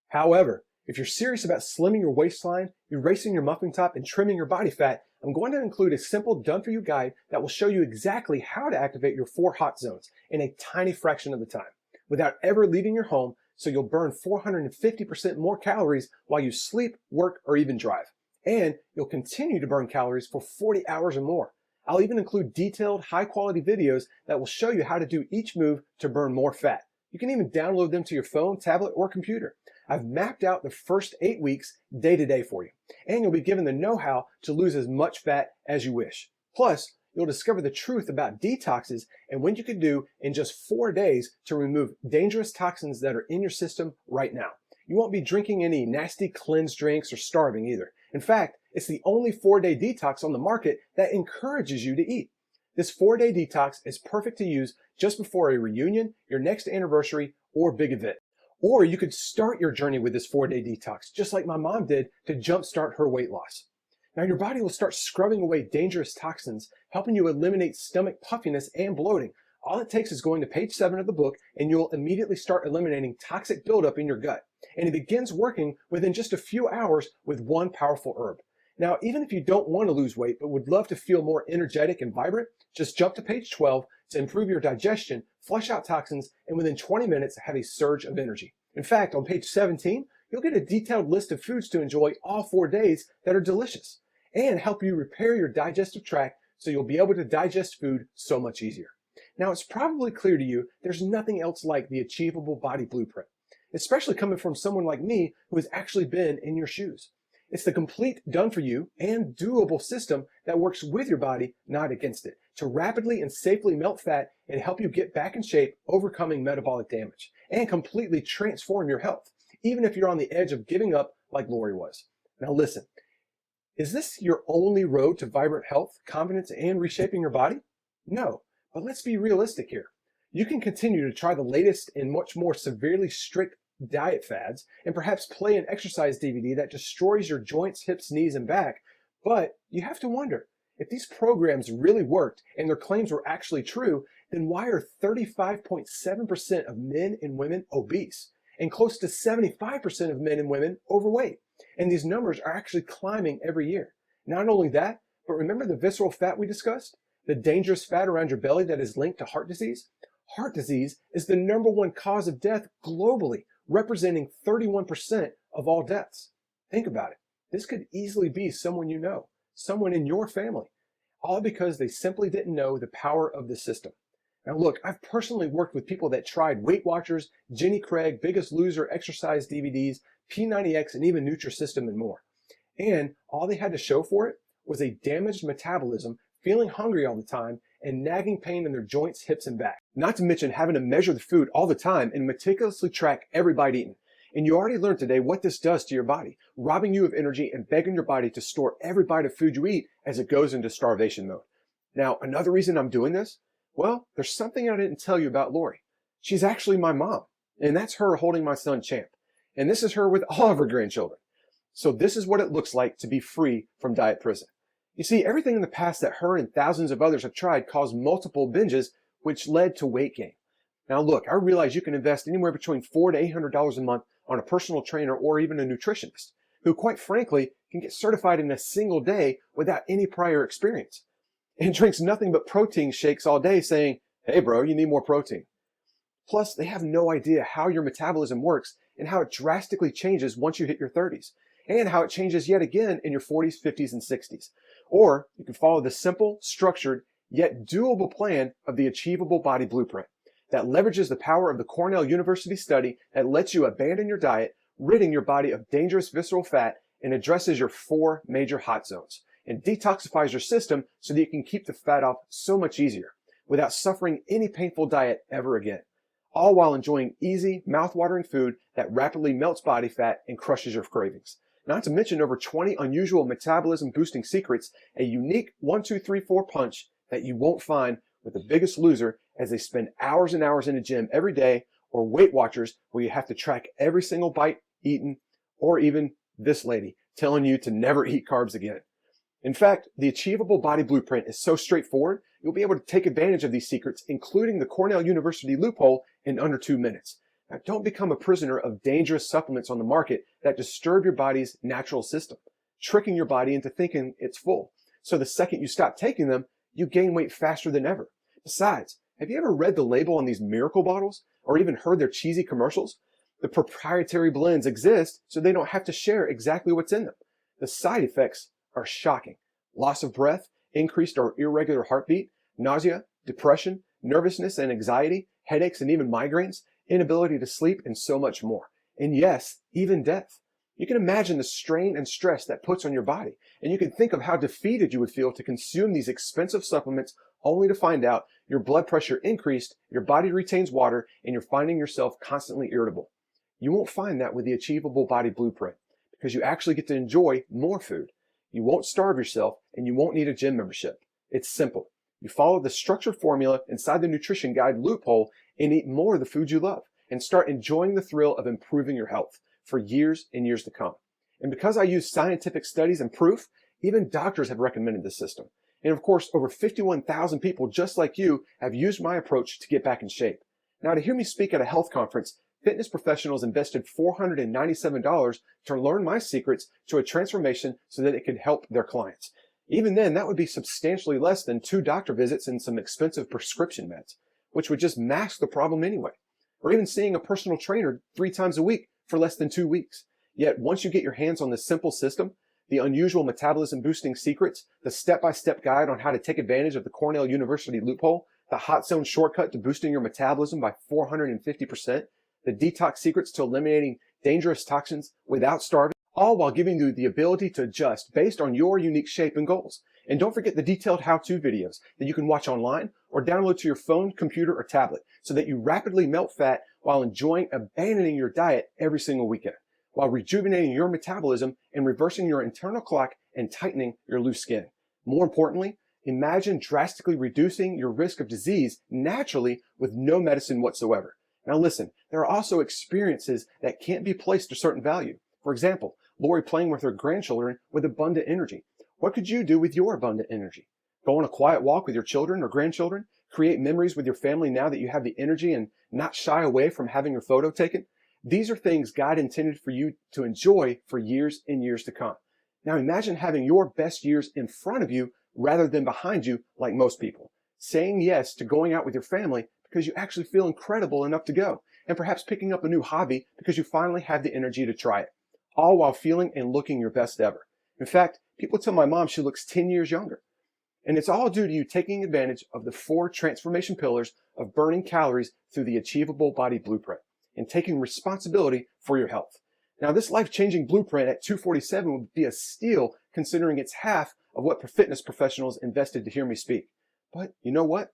However, if you're serious about slimming your waistline, erasing your muffin top, and trimming your body fat, I'm going to include a simple done-for-you guide that will show you exactly how to activate your 4 hot zones in a tiny fraction of the time, without ever leaving your home, so you'll burn 450% more calories while you sleep, work, or even drive. And you'll continue to burn calories for 40 hours or more. I'll even include detailed, high-quality videos that will show you how to do each move to burn more fat. You can even download them to your phone, tablet, or computer. I've mapped out the first 8 weeks day to day for you, and you'll be given the know-how to lose as much fat as you wish. Plus, you'll discover the truth about detoxes and what you can do in just 4 days to remove dangerous toxins that are in your system right now. You won't be drinking any nasty cleanse drinks or starving either. In fact, it's the only 4-day detox on the market that encourages you to eat. This 4-day detox is perfect to use just before a reunion, your next anniversary, or big event. Or you could start your journey with this 4-day detox, just like my mom did to jumpstart her weight loss. Now your body will start scrubbing away dangerous toxins, helping you eliminate stomach puffiness and bloating. All it takes is going to page 7 of the book, and you'll immediately start eliminating toxic buildup in your gut. And it begins working within just a few hours with one powerful herb. Now, even if you don't want to lose weight, but would love to feel more energetic and vibrant, just jump to page 12 to improve your digestion, flush out toxins, and within 20 minutes have a surge of energy. In fact, on page 17, you'll get a detailed list of foods to enjoy all 4 days that are delicious and help you repair your digestive tract so you'll be able to digest food so much easier. Now, it's probably clear to you there's nothing else like the Achievable Body Blueprint, especially coming from someone like me who has actually been in your shoes. It's the complete done-for-you and doable system that works with your body, not against it, to rapidly and safely melt fat and help you get back in shape, overcoming metabolic damage, and completely transform your health, even if you're on the edge of giving up like Lori was. Now listen, is this your only road to vibrant health, confidence, and reshaping your body? No, but let's be realistic here. You can continue to try the latest and much more severely strict diet fads, and perhaps play an exercise DVD that destroys your joints, hips, knees, and back. But you have to wonder, if these programs really worked and their claims were actually true, then why are 35.7% of men and women obese and close to 75% of men and women overweight? And these numbers are actually climbing every year. Not only that, but remember the visceral fat we discussed? The dangerous fat around your belly that is linked to heart disease? Heart disease is the #1 cause of death globally, representing 31% of all deaths. Think about it. This could easily be someone you know, someone in your family, all because they simply didn't know the power of the system. Now look, I've personally worked with people that tried Weight Watchers, Jenny Craig, Biggest Loser exercise DVDs, P90X, and even Nutrisystem and more. And all they had to show for it was a damaged metabolism, feeling hungry all the time, and nagging pain in their joints, hips, and back. Not to mention having to measure the food all the time and meticulously track every bite eaten. And you already learned today what this does to your body, robbing you of energy and begging your body to store every bite of food you eat as it goes into starvation mode. Now, another reason I'm doing this, well, there's something I didn't tell you about Lori. She's actually my mom, and that's her holding my son Champ. And this is her with all of her grandchildren. So this is what it looks like to be free from diet prison. You see, everything in the past that her and thousands of others have tried caused multiple binges, which led to weight gain. Now look, I realize you can invest anywhere between $400 to $800 a month on a personal trainer or even a nutritionist, who quite frankly can get certified in a single day without any prior experience, and drinks nothing but protein shakes all day saying, hey bro, you need more protein. Plus, they have no idea how your metabolism works and how it drastically changes once you hit your 30s, and how it changes yet again in your 40s, 50s, and 60s. Or you can follow the simple, structured, yet doable plan of the Achievable Body Blueprint that leverages the power of the Cornell University study that lets you abandon your diet, ridding your body of dangerous visceral fat, and addresses your 4 major hot zones, and detoxifies your system so that you can keep the fat off so much easier without suffering any painful diet ever again, all while enjoying easy, mouth-watering food that rapidly melts body fat and crushes your cravings. Not to mention over 20 unusual metabolism-boosting secrets, a unique 1, 2, 3, 4 punch that you won't find with the Biggest Loser as they spend hours and hours in a gym every day, or Weight Watchers where you have to track every single bite eaten, or even this lady telling you to never eat carbs again. In fact, the Achievable Body Blueprint is so straightforward, you'll be able to take advantage of these secrets, including the Cornell University loophole, in under 2 minutes. Now, don't become a prisoner of dangerous supplements on the market that disturb your body's natural system, tricking your body into thinking it's full. So the second you stop taking them, you gain weight faster than ever. Besides, have you ever read the label on these miracle bottles or even heard their cheesy commercials? The proprietary blends exist so they don't have to share exactly what's in them. The side effects are shocking. Loss of breath, increased or irregular heartbeat, nausea, depression, nervousness and anxiety, headaches and even migraines, inability to sleep, and so much more. And yes, even death. You can imagine the strain and stress that puts on your body, and you can think of how defeated you would feel to consume these expensive supplements only to find out your blood pressure increased, your body retains water, and you're finding yourself constantly irritable. You won't find that with the Achievable Body Blueprint, because you actually get to enjoy more food. You won't starve yourself, and you won't need a gym membership. It's simple. You follow the structured formula inside the nutrition guide loophole and eat more of the food you love, and start enjoying the thrill of improving your health for years and years to come. And because I use scientific studies and proof, even doctors have recommended this system. And of course, over 51,000 people just like you have used my approach to get back in shape. Now, to hear me speak at a health conference, fitness professionals invested $497 to learn my secrets to a transformation so that it could help their clients. Even then, that would be substantially less than 2 doctor visits and some expensive prescription meds, which would just mask the problem anyway. Or even seeing a personal trainer 3 times a week for less than 2 weeks. Yet once you get your hands on this simple system, the unusual metabolism boosting secrets, the step-by-step guide on how to take advantage of the Cornell University loophole, the hot zone shortcut to boosting your metabolism by 450%, the detox secrets to eliminating dangerous toxins without starving, all while giving you the ability to adjust based on your unique shape and goals. And don't forget the detailed how-to videos that you can watch online or download to your phone, computer, or tablet so that you rapidly melt fat while enjoying abandoning your diet every single weekend, while rejuvenating your metabolism and reversing your internal clock and tightening your loose skin. More importantly, imagine drastically reducing your risk of disease naturally with no medicine whatsoever. Now listen, there are also experiences that can't be placed to certain value. For example, Lori playing with her grandchildren with abundant energy. What could you do with your abundant energy? Go on a quiet walk with your children or grandchildren? Create memories with your family now that you have the energy and not shy away from having your photo taken? These are things God intended for you to enjoy for years and years to come. Now imagine having your best years in front of you rather than behind you like most people. Saying yes to going out with your family because you actually feel incredible enough to go, and perhaps picking up a new hobby because you finally have the energy to try it, all while feeling and looking your best ever. In fact, people tell my mom she looks 10 years younger. And it's all due to you taking advantage of the 4 transformation pillars of burning calories through the Achievable Body Blueprint and taking responsibility for your health. Now, this life-changing blueprint at $247 would be a steal considering it's half of what fitness professionals invested to hear me speak. But you know what?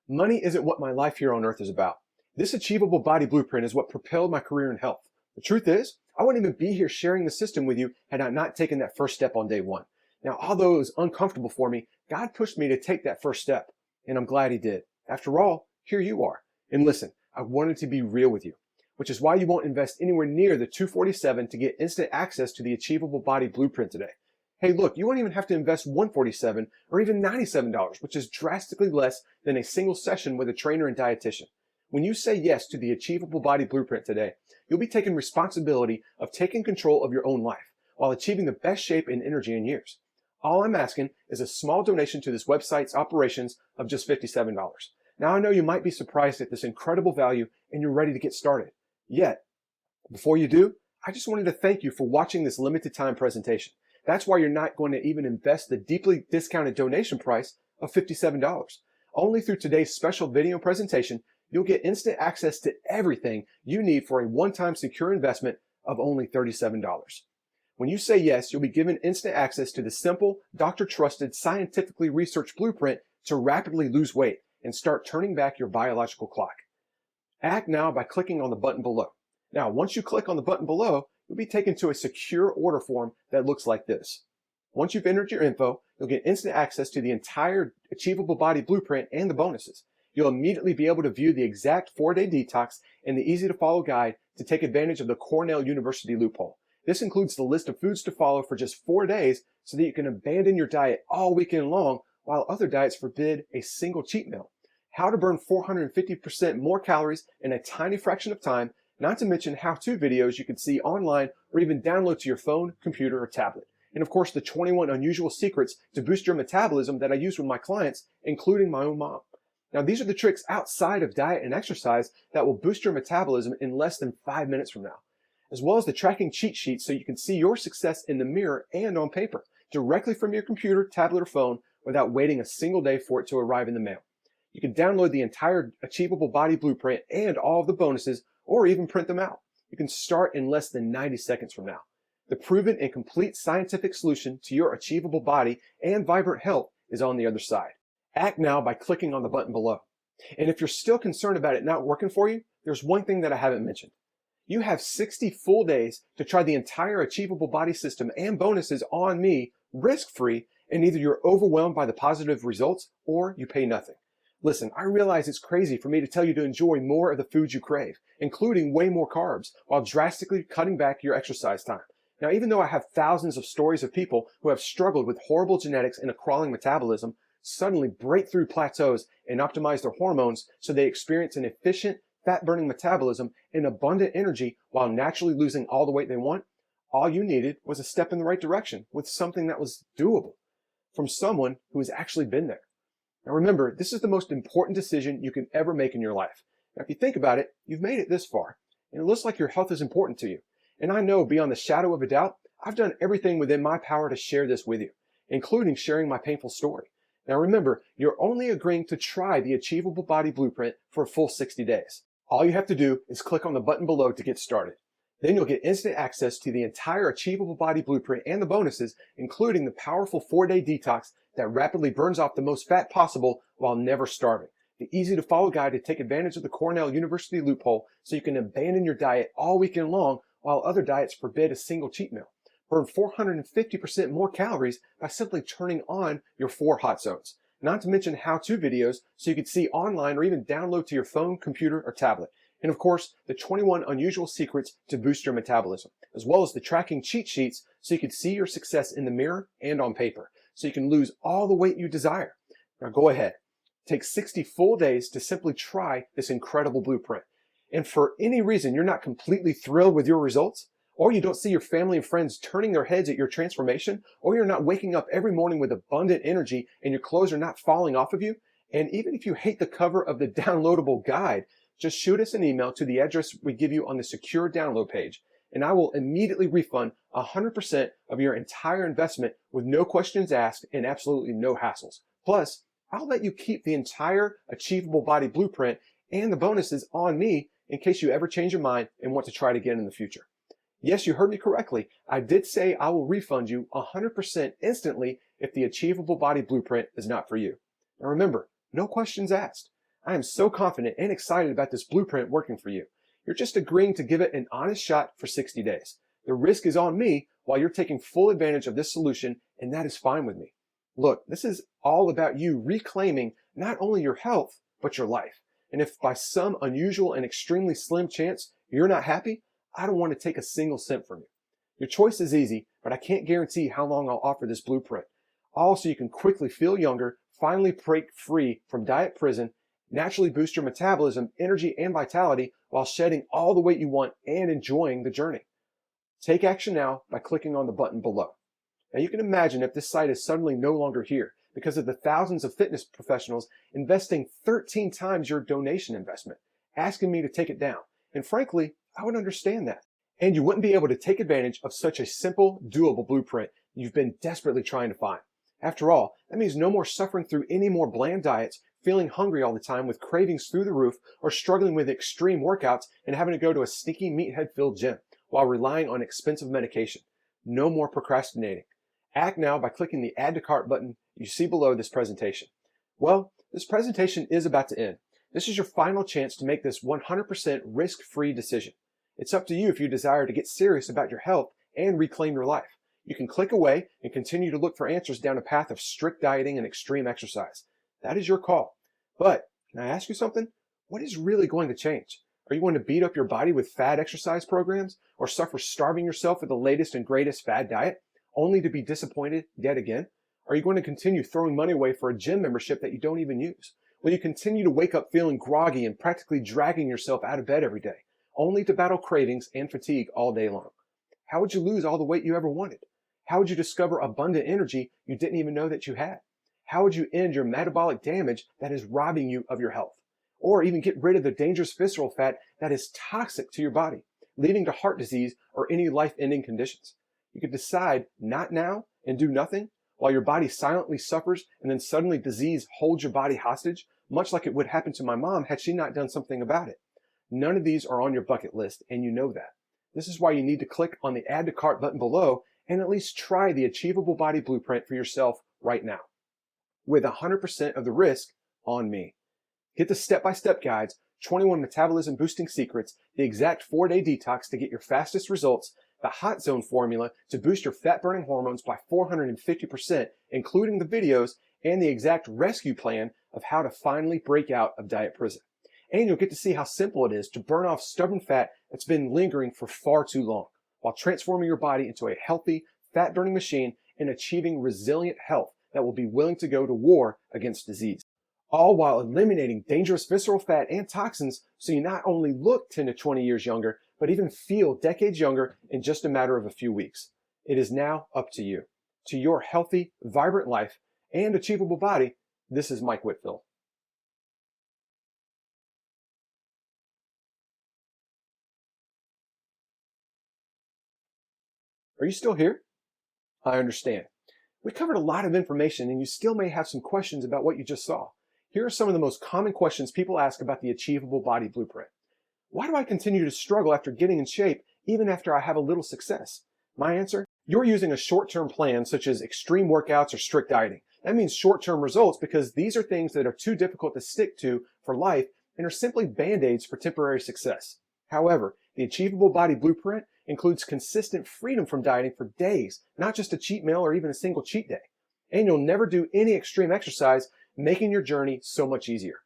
Money isn't what my life here on earth is about. This Achievable Body Blueprint is what propelled my career in health. The truth is, I wouldn't even be here sharing the system with you had I not taken that first step on day 1. Now, although it was uncomfortable for me, God pushed me to take that first step, and I'm glad he did. After all, here you are. And listen, I wanted to be real with you, which is why you won't invest anywhere near the $247 to get instant access to the Achievable Body Blueprint today. Hey, look, you won't even have to invest $147 or even $97, which is drastically less than a single session with a trainer and dietitian. When you say yes to the Achievable Body Blueprint today, you'll be taking responsibility of taking control of your own life while achieving the best shape and energy in years. All I'm asking is a small donation to this website's operations of just $57. Now I know you might be surprised at this incredible value and you're ready to get started. Yet, before you do, I just wanted to thank you for watching this limited time presentation. That's why you're not going to even invest the deeply discounted donation price of $57. Only through today's special video presentation, you'll get instant access to everything you need for a one-time secure investment of only $37. When you say yes, you'll be given instant access to the simple, doctor-trusted, scientifically researched blueprint to rapidly lose weight and start turning back your biological clock. Act now by clicking on the button below. Now, once you click on the button below, you'll be taken to a secure order form that looks like this. Once you've entered your info, you'll get instant access to the entire Achievable Body Blueprint and the bonuses. You'll immediately be able to view the exact 4-day detox and the easy-to-follow guide to take advantage of the Cornell University loophole. This includes the list of foods to follow for just 4 days so that you can abandon your diet all weekend long while other diets forbid a single cheat meal. How to burn 450% more calories in a tiny fraction of time, not to mention how-to videos you can see online or even download to your phone, computer, or tablet. And of course, the 21 unusual secrets to boost your metabolism that I use with my clients, including my own mom. Now, these are the tricks outside of diet and exercise that will boost your metabolism in less than 5 minutes from now, as well as the tracking cheat sheet so you can see your success in the mirror and on paper, directly from your computer, tablet, or phone without waiting a single day for it to arrive in the mail. You can download the entire Achievable Body Blueprint and all of the bonuses, or even print them out. You can start in less than 90 seconds from now. The proven and complete scientific solution to your achievable body and vibrant health is on the other side. Act now by clicking on the button below. And if you're still concerned about it not working for you, there's one thing that I haven't mentioned. You have 60 full days to try the entire Achievable Body system and bonuses on me, risk-free, and either you're overwhelmed by the positive results or you pay nothing. Listen, I realize it's crazy for me to tell you to enjoy more of the foods you crave, including way more carbs, while drastically cutting back your exercise time. Now, even though I have thousands of stories of people who have struggled with horrible genetics and a crawling metabolism, suddenly break through plateaus and optimize their hormones so they experience an efficient, fat-burning metabolism and abundant energy while naturally losing all the weight they want, all you needed was a step in the right direction with something that was doable from someone who has actually been there. Now remember, this is the most important decision you can ever make in your life. Now if you think about it, you've made it this far, and it looks like your health is important to you. And I know beyond the shadow of a doubt, I've done everything within my power to share this with you, including sharing my painful story. Now remember, you're only agreeing to try the Achievable Body Blueprint for a full 60 days. All you have to do is click on the button below to get started. Then you'll get instant access to the entire Achievable Body Blueprint and the bonuses, including the powerful 4-day detox that rapidly burns off the most fat possible while never starving. The easy-to-follow guide to take advantage of the Cornell University loophole so you can abandon your diet all weekend long while other diets forbid a single cheat meal. Burn 450% more calories by simply turning on your 4 hot zones. Not to mention how-to videos so you can see online or even download to your phone, computer, or tablet. And of course, the 21 unusual secrets to boost your metabolism, as well as the tracking cheat sheets so you can see your success in the mirror and on paper, so you can lose all the weight you desire. Now go ahead. Take 60 full days to simply try this incredible blueprint. And for any reason you're not completely thrilled with your results, or you don't see your family and friends turning their heads at your transformation, or you're not waking up every morning with abundant energy and your clothes are not falling off of you, and even if you hate the cover of the downloadable guide, just shoot us an email to the address we give you on the secure download page, and I will immediately refund 100% of your entire investment with no questions asked and absolutely no hassles. Plus, I'll let you keep the entire Achievable Body Blueprint and the bonuses on me in case you ever change your mind and want to try it again in the future. Yes, you heard me correctly. I did say I will refund you 100% instantly if the Achievable Body Blueprint is not for you. Now remember, no questions asked. I am so confident and excited about this blueprint working for you. You're just agreeing to give it an honest shot for 60 days. The risk is on me while you're taking full advantage of this solution, and that is fine with me. Look, this is all about you reclaiming not only your health, but your life. And if by some unusual and extremely slim chance you're not happy, I don't want to take a single cent from you. Your choice is easy, but I can't guarantee how long I'll offer this blueprint. All so you can quickly feel younger, finally break free from diet prison, Naturally boost your metabolism, energy, and vitality while shedding all the weight you want and enjoying the journey. Take action now by clicking on the button below. Now you can imagine if this site is suddenly no longer here because of the thousands of fitness professionals investing 13 times your donation investment, asking me to take it down. And frankly, I would understand that. And you wouldn't be able to take advantage of such a simple, doable blueprint you've been desperately trying to find. After all, that means no more suffering through any more bland diets, feeling hungry all the time with cravings through the roof, or struggling with extreme workouts and having to go to a stinky meathead-filled gym while relying on expensive medication. No more procrastinating. Act now by clicking the Add to Cart button you see below this presentation. Well, this presentation is about to end. This is your final chance to make this 100% risk-free decision. It's up to you if you desire to get serious about your health and reclaim your life. You can click away and continue to look for answers down a path of strict dieting and extreme exercise. That is your call. But can I ask you something? What is really going to change? Are you going to beat up your body with fad exercise programs or suffer starving yourself with the latest and greatest fad diet, only to be disappointed yet again? Are you going to continue throwing money away for a gym membership that you don't even use? Will you continue to wake up feeling groggy and practically dragging yourself out of bed every day, only to battle cravings and fatigue all day long? How would you lose all the weight you ever wanted? How would you discover abundant energy you didn't even know that you had? How would you end your metabolic damage that is robbing you of your health? Or even get rid of the dangerous visceral fat that is toxic to your body, leading to heart disease or any life-ending conditions? You could decide not now and do nothing while your body silently suffers and then suddenly disease holds your body hostage, much like it would happen to my mom had she not done something about it. None of these are on your bucket list, and you know that. This is why you need to click on the Add to Cart button below and at least try the Achievable Body Blueprint for yourself right now, with 100% of the risk on me. Get the step-by-step guides, 21 metabolism boosting secrets, the exact 4-day detox to get your fastest results, the hot zone formula to boost your fat-burning hormones by 450%, including the videos, and the exact rescue plan of how to finally break out of diet prison. And you'll get to see how simple it is to burn off stubborn fat that's been lingering for far too long, while transforming your body into a healthy, fat-burning machine and achieving resilient health that will be willing to go to war against disease. All while eliminating dangerous visceral fat and toxins so you not only look 10 to 20 years younger, but even feel decades younger in just a matter of a few weeks. It is now up to you. To your healthy, vibrant life and achievable body, this is Mike Whitfield. Are you still here? I understand. We covered a lot of information and you still may have some questions about what you just saw. Here are some of the most common questions people ask about the Achievable Body Blueprint. Why do I continue to struggle after getting in shape even after I have a little success? My answer? You're using a short-term plan such as extreme workouts or strict dieting. That means short-term results because these are things that are too difficult to stick to for life and are simply band-aids for temporary success. However, the Achievable Body Blueprint includes consistent freedom from dieting for days, not just a cheat meal or even a single cheat day. And you'll never do any extreme exercise, making your journey so much easier.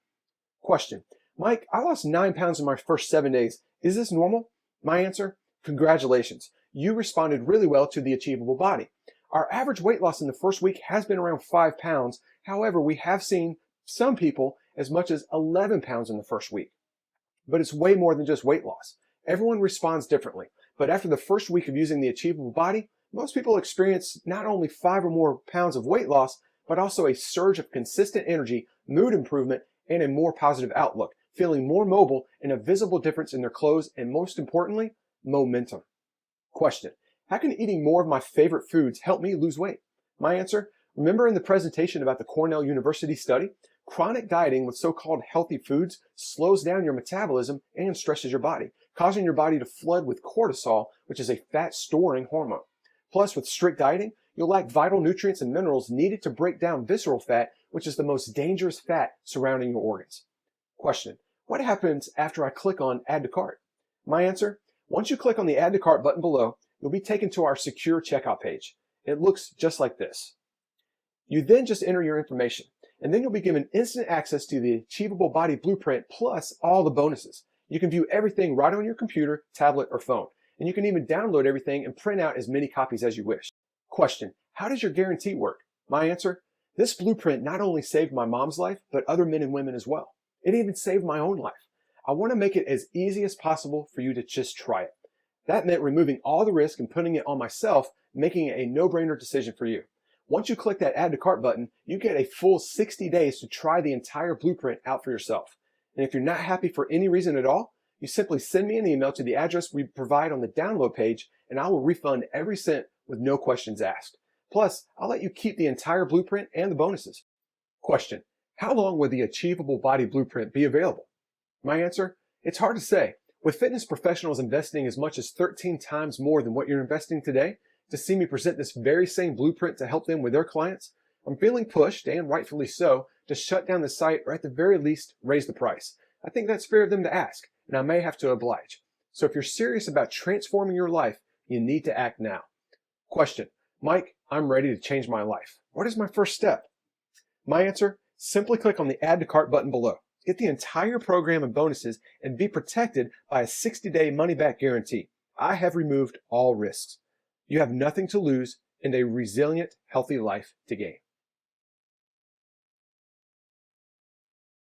Question: Mike, I lost 9 pounds in my first 7 days. Is this normal? My answer: congratulations. You responded really well to the Achievable Body. Our average weight loss in the first week has been around 5 pounds. However, we have seen some people as much as 11 pounds in the first week. But it's way more than just weight loss. Everyone responds differently. But after the first week of using the Achievable Body, most people experience not only 5 or more pounds of weight loss, but also a surge of consistent energy, mood improvement, and a more positive outlook, feeling more mobile and a visible difference in their clothes, and most importantly, momentum. Question: how can eating more of my favorite foods help me lose weight? My answer: remember in the presentation about the Cornell University study? Chronic dieting with so-called healthy foods slows down your metabolism and stresses your body, causing your body to flood with cortisol, which is a fat-storing hormone. Plus, with strict dieting, you'll lack vital nutrients and minerals needed to break down visceral fat, which is the most dangerous fat surrounding your organs. Question: what happens after I click on Add to Cart? My answer: once you click on the Add to Cart button below, you'll be taken to our secure checkout page. It looks just like this. You then just enter your information, and then you'll be given instant access to the Achievable Body Blueprint plus all the bonuses. You can view everything right on your computer, tablet, or phone, and you can even download everything and print out as many copies as you wish. Question: how does your guarantee work? My answer: this blueprint not only saved my mom's life, but other men and women as well. It even saved my own life. I want to make it as easy as possible for you to just try it. That meant removing all the risk and putting it on myself, making it a no-brainer decision for you. Once you click that add to cart button, you get a full 60 days to try the entire blueprint out for yourself. And if you're not happy for any reason at all, you simply send me an email to the address we provide on the download page, and I will refund every cent with no questions asked. Plus, I'll let you keep the entire blueprint and the bonuses. Question: how long will the Achievable Body Blueprint be available? My answer: it's hard to say. With fitness professionals investing as much as 13 times more than what you're investing today, to see me present this very same blueprint to help them with their clients, I'm feeling pushed, and rightfully so, to shut down the site or at the very least raise the price. I think that's fair of them to ask, and I may have to oblige. So if you're serious about transforming your life, you need to act now. Question: Mike, I'm ready to change my life. What is my first step? My answer: simply click on the add to cart button below. Get the entire program and bonuses and be protected by a 60-day money-back guarantee. I have removed all risks. You have nothing to lose and a resilient, healthy life to gain.